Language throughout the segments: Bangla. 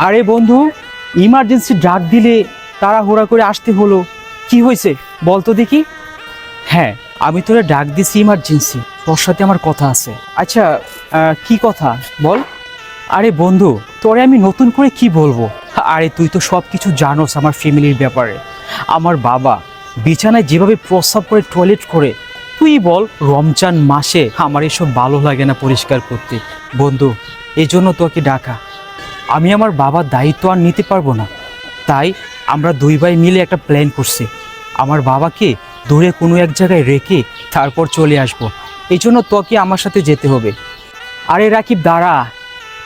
আরে বন্ধু, ইমার্জেন্সি ডাক দিলে তাড়াহুড়া করে আসতে হলো, কি হয়েছে বল তো দেখি। হ্যাঁ, আমি তোরে ডাক দিছি ইমার্জেন্সি, তোর সাথে আমার কথা আছে। আচ্ছা, কি কথা বল। আরে বন্ধু, তোরে আমি নতুন করে কি বলবো। আরে তুই তো সব কিছু জানোস আমার ফ্যামিলির ব্যাপারে। আমার বাবা বিছানায় যেভাবে প্রস্রাব করে, টয়লেট করে, তুই বল রমজান মাসে আমার এসব ভালো লাগে না পরিষ্কার করতে। বন্ধু, এই জন্য তোকে ডাকা। আমি আমার বাবার দায়িত্ব আর নিতে পারবো না, তাই আমরা দুই ভাই মিলে একটা প্ল্যান করছি। আমার বাবাকে দূরে কোনো এক জায়গায় রেখে তারপর চলে আসব। এই জন্য তোকে আমার সাথে যেতে হবে। আরে রাকিব দাঁড়া,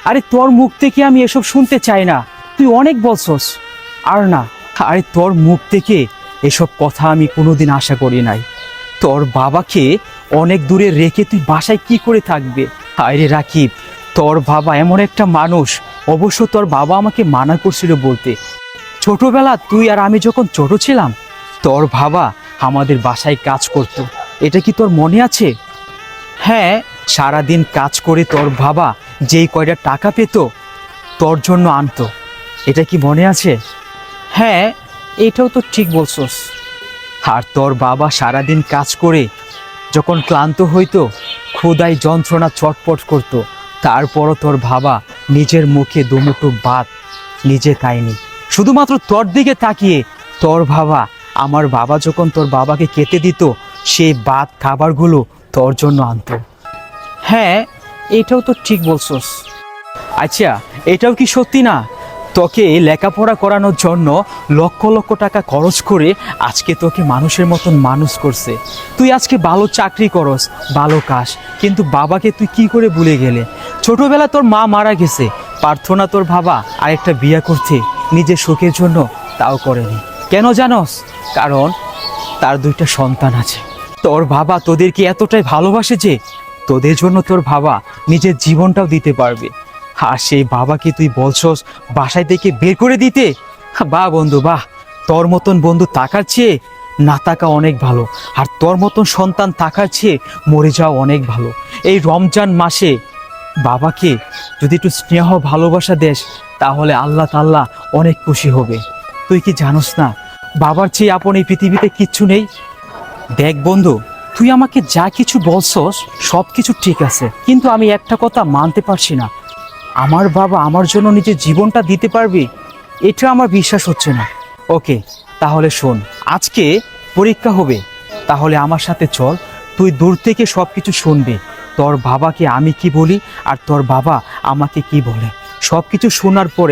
আরে তোর মুখ থেকে আমি এসব শুনতে চাই না, তুই অনেক বলছস। আর না, আরে তোর মুখ থেকে এসব কথা আমি কোনোদিন আশা করি নাই। তোর বাবাকে অনেক দূরে রেখে তুই বাসায় কি করে থাকবে? আরে রাকিব, তোর বাবা এমন একটা মানুষ, অবশ্য তোর বাবা আমাকে মানা করছিল বলতে। ছোটবেলা তুই আর আমি যখন ছোট ছিলাম, তোর বাবা আমাদের বাসায় কাজ করত, এটা কি তোর মনে আছে? হ্যাঁ, সারাদিন কাজ করে তোর বাবা যেই কয়টা টাকা পেত তোর জন্য আনতো, এটা কি মনে আছে? হ্যাঁ, এটাও তো ঠিক বলছস। আর তোর বাবা সারাদিন কাজ করে যখন ক্লান্ত হইতো, ক্ষুধায় যন্ত্রণা চটপট করত, তারপরও তোর বাবা নিজের মুখে দুমুঠো ভাত নিজে খায়নি, শুধুমাত্র তোর দিকে তাকিয়ে। তোর বাবা, আমার বাবা যখন তোর বাবাকে খেতে দিত, সেই ভাত খাবারগুলো তোর জন্য আনতো। হ্যাঁ, এটাও তো ঠিক বলছস। আচ্ছা, এটাও কি সত্যি না, তোকে লেখাপড়া করানোর জন্য লক্ষ লক্ষ টাকা খরচ করে আজকে তোকে মানুষের মতন মানুষ করছে? তুই আজকে ভালো চাকরি করস, ভালো কাজ, কিন্তু বাবাকে তুই কি করে ভুলে গেলে? ছোটবেলা তোর মা মারা গেছে, প্রার্থনা তোর বাবা আরেকটা বিয়ে করতে নিজের সুখের জন্য, তাও করেনি। কেন জানোস? কারণ তার দুইটা সন্তান আছে। তোর বাবা তোদেরকে এতটাই ভালোবাসে যে তোদের জন্য তোর বাবা নিজের জীবনটাও দিতে পারবে। আর সেই বাবাকে তুই বলছস বাসায় থেকে বের করে দিতে? বাহ বন্ধু বাহ, তোর মতন বন্ধু থাকার চেয়ে না থাকা অনেক ভালো, আর তোর মতন সন্তান থাকার চেয়ে মরে যাওয়া অনেক ভালো। এই রমজান মাসে বাবাকে যদি একটু স্নেহ ভালোবাসা দেস, তাহলে আল্লাহ তাআলা অনেক খুশি হবে। তুই কি জানোস না, বাবার চেয়ে আপন এই পৃথিবীতে কিচ্ছু নেই। দেখ বন্ধু, তুই আমাকে যা কিছু বলছস সব কিছু ঠিক আছে, কিন্তু আমি একটা কথা মানতে পারছি না, আমার বাবা আমার জন্য নিজের জীবনটা দিতে পারবে, এটা আমার বিশ্বাস হচ্ছে না। ওকে, তাহলে শোন, আজকে পরীক্ষা হবে, তাহলে আমার সাথে চল, তুই দূর থেকে সব কিছু শুনবি, তোর বাবাকে আমি কি বলি আর তোর বাবা আমাকে কি বলে, সব কিছু শোনার পরে